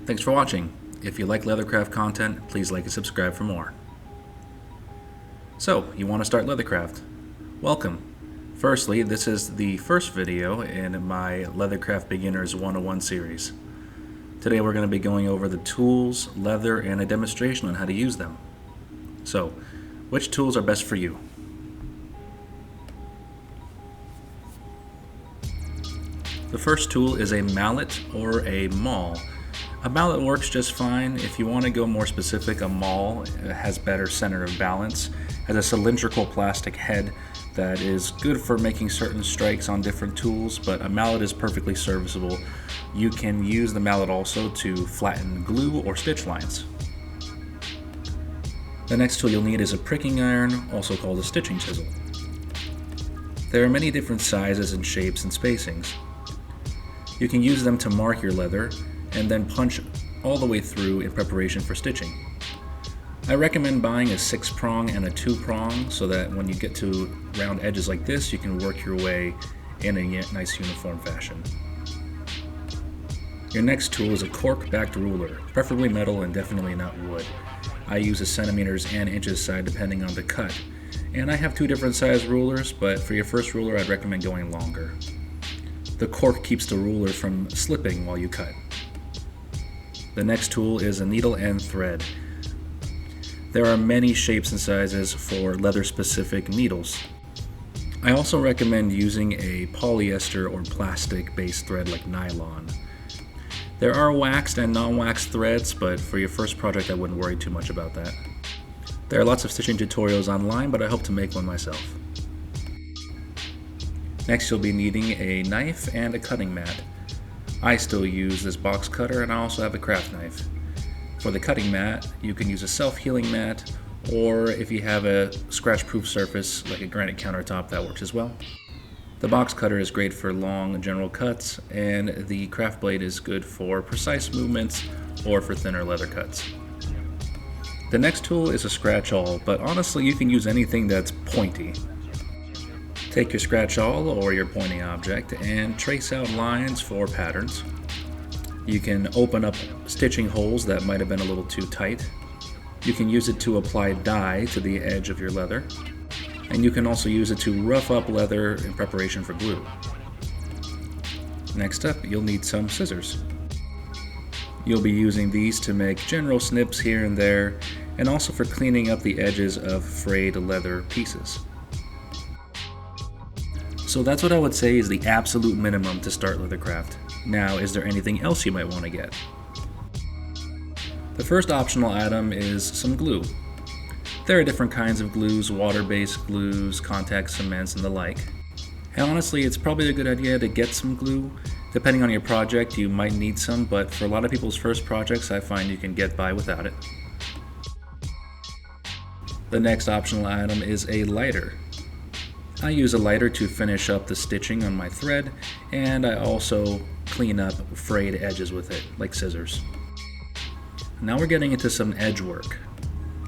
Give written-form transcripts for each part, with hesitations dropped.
Thanks for watching. If you like Leathercraft content, please like and subscribe for more. So, you want to start Leathercraft? Welcome. Firstly, this is the first video in my Leathercraft Beginners 101 series. Today we're going to be going over the tools, leather, and a demonstration on how to use them. So, which tools are best for you? The first tool is a mallet or a maul. A mallet works just fine. If you want to go more specific, a maul has better center of balance, has a cylindrical plastic head that is good for making certain strikes on different tools, but a mallet is perfectly serviceable. You can use the mallet also to flatten glue or stitch lines. The next tool you'll need is a pricking iron, also called a stitching chisel. There are many different sizes and shapes and spacings. You can use them to mark your leather and then punch all the way through in preparation for stitching. I recommend buying a 6-prong and a 2-prong so that when you get to round edges like this, you can work your way in a nice uniform fashion. Your next tool is a cork-backed ruler, preferably metal and definitely not wood. I use a centimeters and inches side depending on the cut. And I have 2 different size rulers, but for your first ruler I'd recommend going longer. The cork keeps the ruler from slipping while you cut. The next tool is a needle and thread. There are many shapes and sizes for leather-specific needles. I also recommend using a polyester or plastic-based thread like nylon. There are waxed and non-waxed threads, but for your first project I wouldn't worry too much about that. There are lots of stitching tutorials online, but I hope to make one myself. Next you'll be needing a knife and a cutting mat. I still use this box cutter and I also have a craft knife. For the cutting mat, you can use a self-healing mat, or if you have a scratch-proof surface like a granite countertop, that works as well. The box cutter is great for long general cuts, and the craft blade is good for precise movements or for thinner leather cuts. The next tool is a scratch-awl, but honestly you can use anything that's pointy. Take your scratch-awl or your pointing object and trace out lines for patterns. You can open up stitching holes that might have been a little too tight. You can use it to apply dye to the edge of your leather. And you can also use it to rough up leather in preparation for glue. Next up, you'll need some scissors. You'll be using these to make general snips here and there, and also for cleaning up the edges of frayed leather pieces. So that's what I would say is the absolute minimum to start Leathercraft. Now, is there anything else you might want to get? The first optional item is some glue. There are different kinds of glues, water-based glues, contact cements, and the like. And honestly, it's probably a good idea to get some glue. Depending on your project, you might need some, but for a lot of people's first projects, I find you can get by without it. The next optional item is a lighter. I use a lighter to finish up the stitching on my thread, and I also clean up frayed edges with it, like scissors. Now we're getting into some edge work.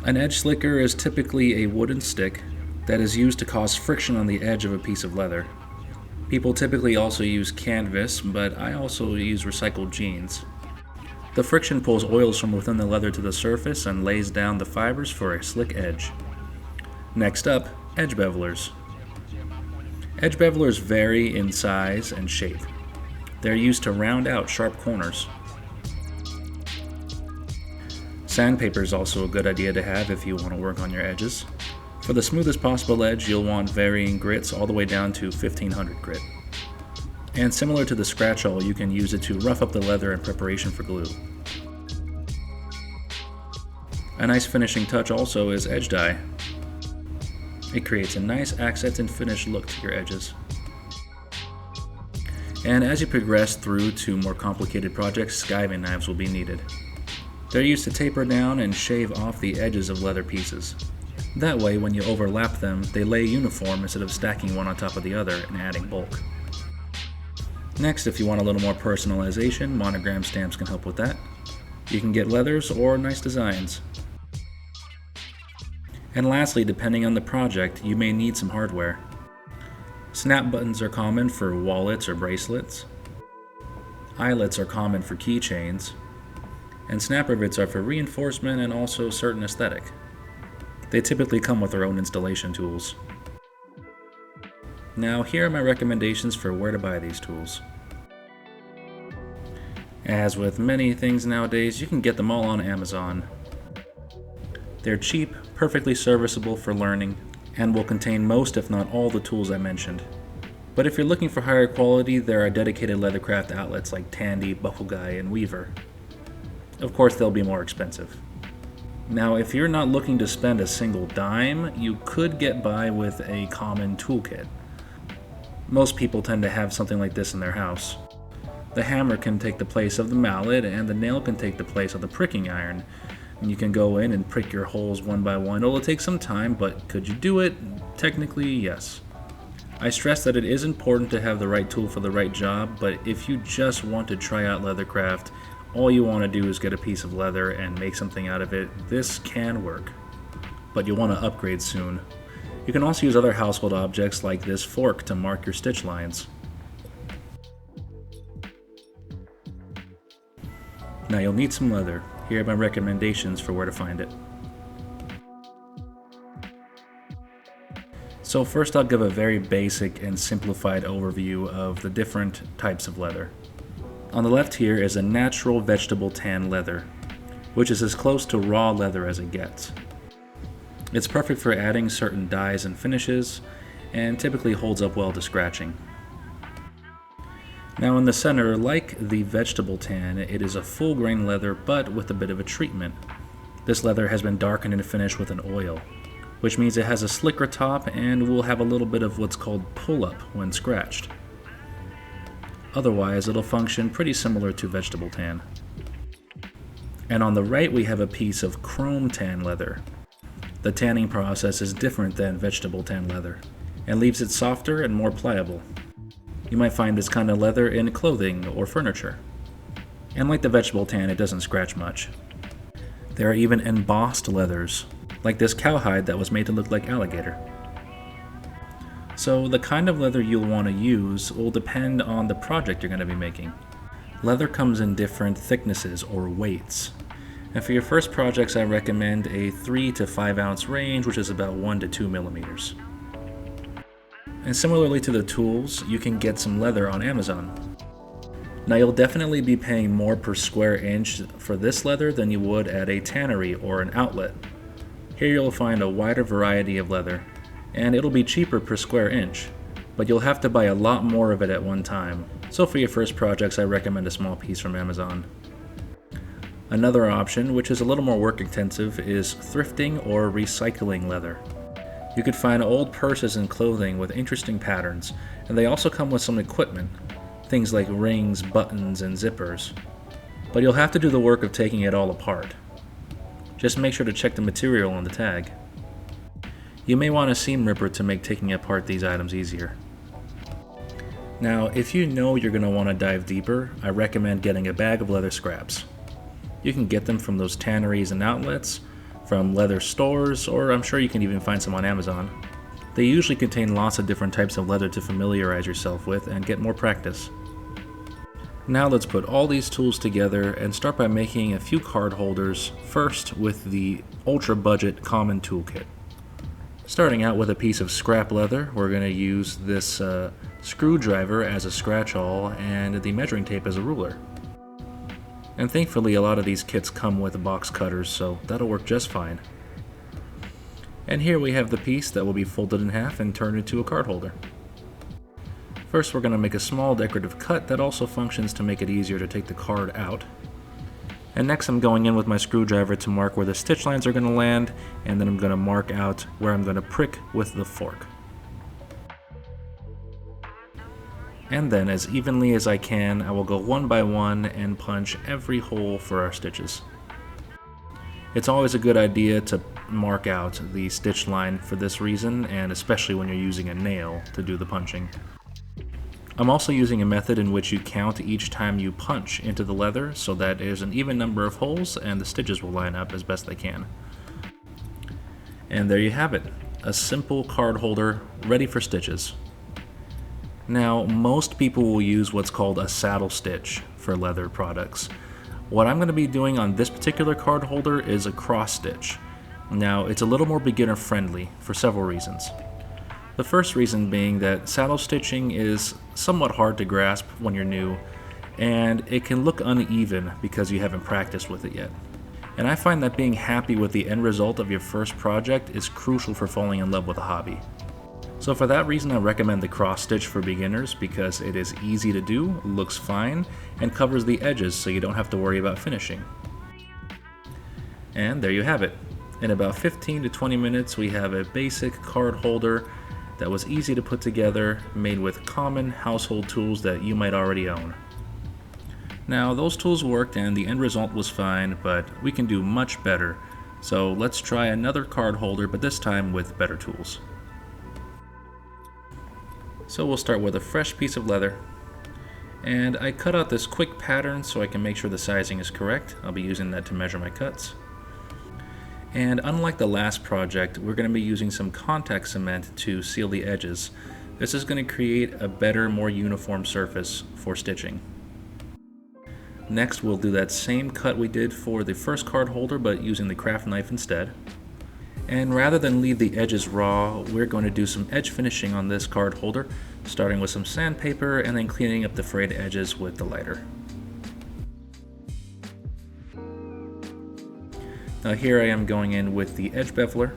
An edge slicker is typically a wooden stick that is used to cause friction on the edge of a piece of leather. People typically also use canvas, but I also use recycled jeans. The friction pulls oils from within the leather to the surface and lays down the fibers for a slick edge. Next up, edge bevelers. Edge bevelers vary in size and shape. They're used to round out sharp corners. Sandpaper is also a good idea to have if you want to work on your edges. For the smoothest possible edge, you'll want varying grits all the way down to 1500 grit. And similar to the scratch-awl, you can use it to rough up the leather in preparation for glue. A nice finishing touch also is edge dye. It creates a nice accent and finish look to your edges. And as you progress through to more complicated projects, skiving knives will be needed. They're used to taper down and shave off the edges of leather pieces. That way, when you overlap them, they lay uniform instead of stacking one on top of the other and adding bulk. Next, if you want a little more personalization, monogram stamps can help with that. You can get leathers or nice designs. And lastly, depending on the project, you may need some hardware. Snap buttons are common for wallets or bracelets. Eyelets are common for keychains. and snap rivets are for reinforcement and also certain aesthetic. They typically come with their own installation tools. Now here are my recommendations for where to buy these tools. As with many things nowadays, you can get them all on Amazon. They're cheap, perfectly serviceable for learning, and will contain most if not all the tools I mentioned. But if you're looking for higher quality, there are dedicated Leathercraft outlets like Tandy, Buckle Guy, and Weaver. Of course, they'll be more expensive. Now, if you're not looking to spend a single dime, you could get by with a common toolkit. Most people tend to have something like this in their house. The hammer can take the place of the mallet, and the nail can take the place of the pricking iron. And you can go in and prick your holes one by one. It'll take some time, but could you do it? Technically, yes. I stress that it is important to have the right tool for the right job, but if you just want to try out Leathercraft, all you want to do is get a piece of leather and make something out of it, this can work. But you'll want to upgrade soon. You can also use other household objects like this fork to mark your stitch lines. Now you'll need some leather. Here are my recommendations for where to find it. So first I'll give a very basic and simplified overview of the different types of leather. On the left here is a natural vegetable tan leather, which is as close to raw leather as it gets. It's perfect for adding certain dyes and finishes, and typically holds up well to scratching. Now in the center, like the vegetable tan, it is a full grain leather but with a bit of a treatment. This leather has been darkened and finished with an oil, which means it has a slicker top and will have a little bit of what's called pull-up when scratched. Otherwise, it'll function pretty similar to vegetable tan. And on the right we have a piece of chrome tan leather. The tanning process is different than vegetable tan leather, and leaves it softer and more pliable. You might find this kind of leather in clothing or furniture. And like the vegetable tan, it doesn't scratch much. There are even embossed leathers, like this cowhide that was made to look like alligator. So the kind of leather you'll want to use will depend on the project you're going to be making. Leather comes in different thicknesses or weights. And for your first projects, I recommend a 3 to 5 ounce range, which is about 1 to 2 millimeters. And similarly to the tools, you can get some leather on Amazon. Now you'll definitely be paying more per square inch for this leather than you would at a tannery or an outlet. Here you'll find a wider variety of leather, and it'll be cheaper per square inch, but you'll have to buy a lot more of it at one time. So for your first projects, I recommend a small piece from Amazon. Another option, which is a little more work intensive, is thrifting or recycling leather. You could find old purses and clothing with interesting patterns, and they also come with some equipment, things like rings, buttons, and zippers. But you'll have to do the work of taking it all apart. Just make sure to check the material on the tag. You may want a seam ripper to make taking apart these items easier. Now, if you know you're going to want to dive deeper, I recommend getting a bag of leather scraps. You can get them from those tanneries and outlets, from leather stores, or I'm sure you can even find some on Amazon. They usually contain lots of different types of leather to familiarize yourself with and get more practice. Now let's put all these tools together and start by making a few card holders, first with the ultra budget common toolkit. Starting out with a piece of scrap leather, we're going to use this screwdriver as a scratch awl and the measuring tape as a ruler. And thankfully a lot of these kits come with box cutters, so that'll work just fine. And here we have the piece that will be folded in half and turned into a card holder. First we're going to make a small decorative cut that also functions to make it easier to take the card out. And next I'm going in with my screwdriver to mark where the stitch lines are going to land, and then I'm going to mark out where I'm going to prick with the fork. And then, as evenly as I can, I will go one by one and punch every hole for our stitches. It's always a good idea to mark out the stitch line for this reason, and especially when you're using a nail to do the punching. I'm also using a method in which you count each time you punch into the leather so that there's an even number of holes and the stitches will line up as best they can. And there you have it, a simple card holder ready for stitches. Now, most people will use what's called a saddle stitch for leather products, What I'm going to be doing on this particular card holder is a cross stitch. Now, it's a little more beginner friendly for several reasons. The first reason being that saddle stitching is somewhat hard to grasp when you're new, and it can look uneven because you haven't practiced with it yet. And I find that being happy with the end result of your first project is crucial for falling in love with a hobby. So for that reason, I recommend the cross stitch for beginners because it is easy to do, looks fine, and covers the edges so you don't have to worry about finishing. And there you have it. In about 15 to 20 minutes, we have a basic card holder that was easy to put together, made with common household tools that you might already own. Now, those tools worked and the end result was fine, but we can do much better. So let's try another card holder, but this time with better tools. So we'll start with a fresh piece of leather. And I cut out this quick pattern so I can make sure the sizing is correct. I'll be using that to measure my cuts. And unlike the last project, we're going to be using some contact cement to seal the edges. This is going to create a better, more uniform surface for stitching. Next, we'll do that same cut we did for the first card holder, but using the craft knife instead. And rather than leave the edges raw, we're going to do some edge finishing on this card holder, starting with some sandpaper and then cleaning up the frayed edges with the lighter. Now here I am going in with the edge beveler.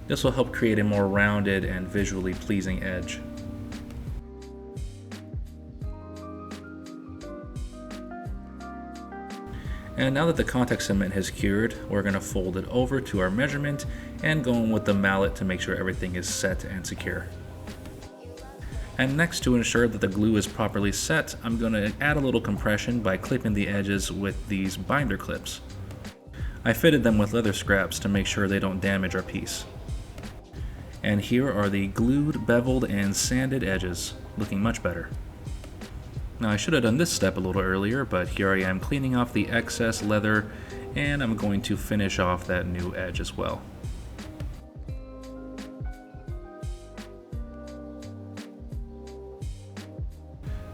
This will help create a more rounded and visually pleasing edge. And now that the contact cement has cured, we're going to fold it over to our measurement and go in with the mallet to make sure everything is set and secure. And next, to ensure that the glue is properly set, I'm going to add a little compression by clipping the edges with these binder clips. I fitted them with leather scraps to make sure they don't damage our piece. And here are the glued, beveled, and sanded edges, looking much better. Now I should have done this step a little earlier, but here I am cleaning off the excess leather, and I'm going to finish off that new edge as well.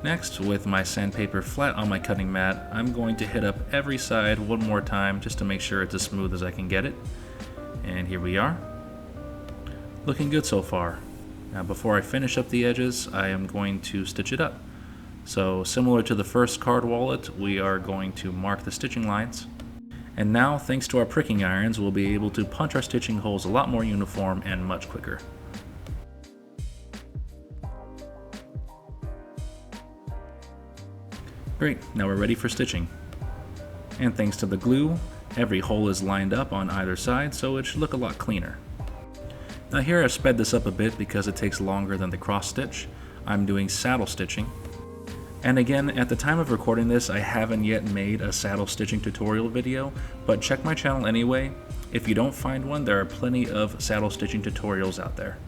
Next, with my sandpaper flat on my cutting mat, I'm going to hit up every side one more time just to make sure it's as smooth as I can get it. And here we are. Looking good so far. Now before I finish up the edges, I am going to stitch it up. So similar to the first card wallet, we are going to mark the stitching lines. And now, thanks to our pricking irons, we'll be able to punch our stitching holes a lot more uniform and much quicker. Great, now we're ready for stitching. And thanks to the glue, every hole is lined up on either side, so it should look a lot cleaner. Now here I've sped this up a bit because it takes longer than the cross stitch. I'm doing saddle stitching. And again, at the time of recording this, I haven't yet made a saddle stitching tutorial video, but check my channel anyway. If you don't find one, there are plenty of saddle stitching tutorials out there.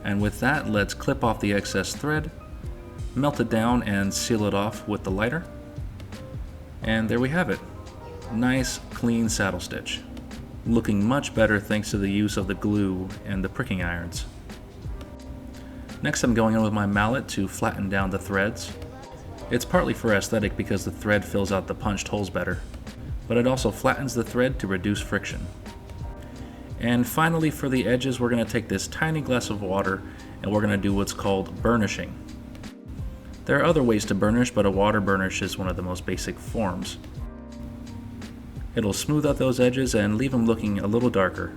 And with that, let's clip off the excess thread, melt it down and seal it off with the lighter. And there we have it. Nice, clean saddle stitch. Looking much better thanks to the use of the glue and the pricking irons. Next, I'm going in with my mallet to flatten down the threads. It's partly for aesthetic because the thread fills out the punched holes better, but it also flattens the thread to reduce friction. And finally, for the edges, we're going to take this tiny glass of water and we're going to do what's called burnishing. There are other ways to burnish, but a water burnish is one of the most basic forms. It'll smooth out those edges and leave them looking a little darker.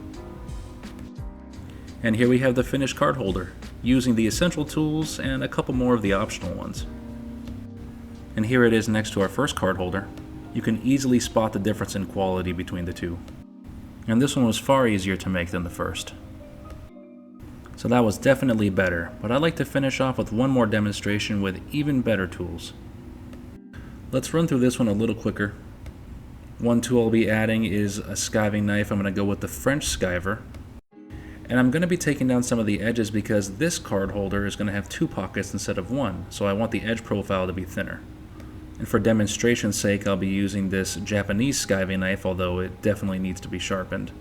And here we have the finished card holder, using the essential tools and a couple more of the optional ones. And here it is next to our first card holder. You can easily spot the difference in quality between the two. And this one was far easier to make than the first. So that was definitely better, but I'd like to finish off with one more demonstration with even better tools. Let's run through this one a little quicker. One tool I'll be adding is a skiving knife. I'm going to go with the French skiver. And I'm going to be taking down some of the edges because this card holder is going to have 2 pockets instead of 1, so I want the edge profile to be thinner. And for demonstration's sake, I'll be using this Japanese skiving knife, although it definitely needs to be sharpened.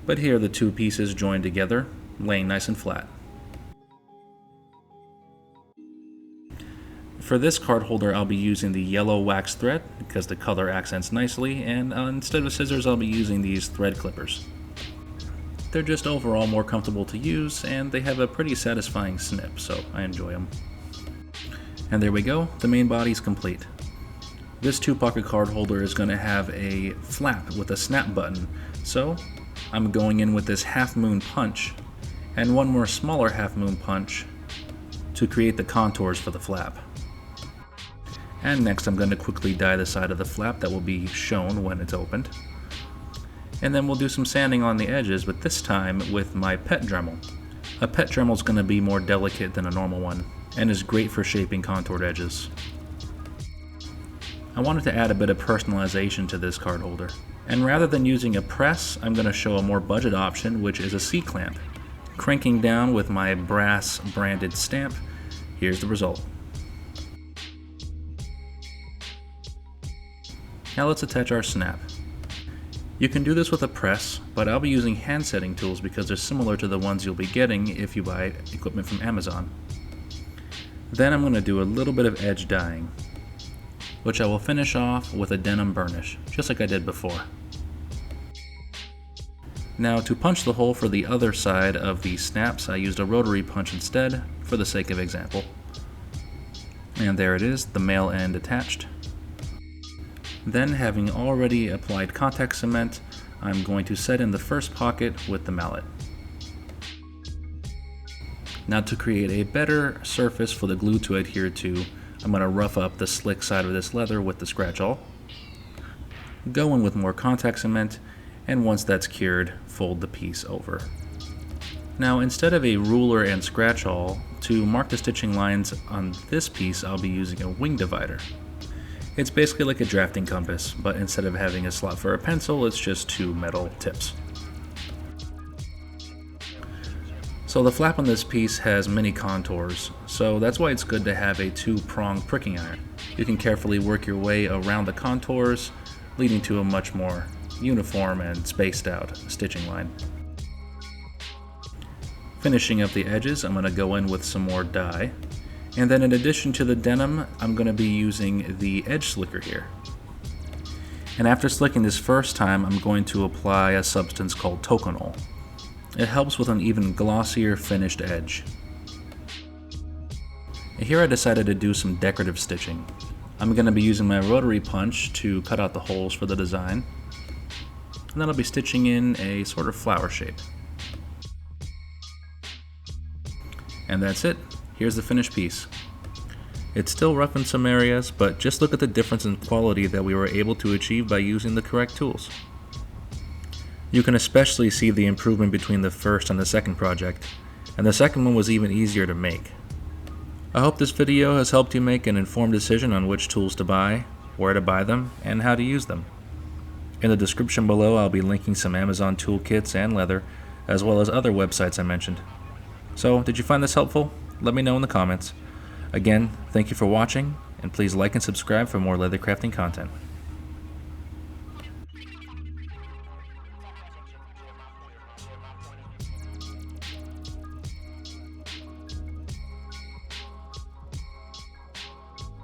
But here the 2 pieces joined together, laying nice and flat. For this card holder, I'll be using the yellow wax thread because the color accents nicely, and instead of scissors, I'll be using these thread clippers. They're just overall more comfortable to use, and they have a pretty satisfying snip, so I enjoy them. And there we go, the main body's complete. This 2-pocket card holder is going to have a flap with a snap button, so I'm going in with this half-moon punch and one more smaller half-moon punch to create the contours for the flap. And next I'm going to quickly dye the side of the flap that will be shown when it's opened. And then we'll do some sanding on the edges, but this time with my pet Dremel. A pet Dremel is going to be more delicate than a normal one, and is great for shaping contoured edges. I wanted to add a bit of personalization to this card holder, and rather than using a press, I'm going to show a more budget option, which is a C-clamp. Cranking down with my brass branded stamp, here's the result. Now let's attach our snap. You can do this with a press, but I'll be using hand setting tools because they're similar to the ones you'll be getting if you buy equipment from Amazon. Then I'm going to do a little bit of edge dyeing, which I will finish off with a denim burnish, just like I did before. Now to punch the hole for the other side of the snaps, I used a rotary punch instead, for the sake of example. And there it is, the male end attached. Then, having already applied contact cement, I'm going to set in the first pocket with the mallet. Now to create a better surface for the glue to adhere to, I'm going to rough up the slick side of this leather with the scratch awl. Go in with more contact cement, and once that's cured, fold the piece over. Now instead of a ruler and scratch awl, to mark the stitching lines on this piece I'll be using a wing divider. It's basically like a drafting compass, but instead of having a slot for a pencil, it's just 2 metal tips. So the flap on this piece has many contours, so that's why it's good to have a 2-prong pricking iron. You can carefully work your way around the contours, leading to a much more uniform and spaced out stitching line. Finishing up the edges, I'm going to go in with some more dye. And then in addition to the denim, I'm going to be using the edge slicker here. And after slicking this first time, I'm going to apply a substance called toconol. It helps with an even glossier finished edge. Here I decided to do some decorative stitching. I'm going to be using my rotary punch to cut out the holes for the design. And then I'll be stitching in a sort of flower shape. And that's it. Here's the finished piece. It's still rough in some areas, but just look at the difference in quality that we were able to achieve by using the correct tools. You can especially see the improvement between the first and the second project, and the second one was even easier to make. I hope this video has helped you make an informed decision on which tools to buy, where to buy them, and how to use them. In the description below I'll be linking some Amazon toolkits and leather, as well as other websites I mentioned. So, did you find this helpful? Let me know in the comments. Again, thank you for watching, and please like and subscribe for more leather crafting content.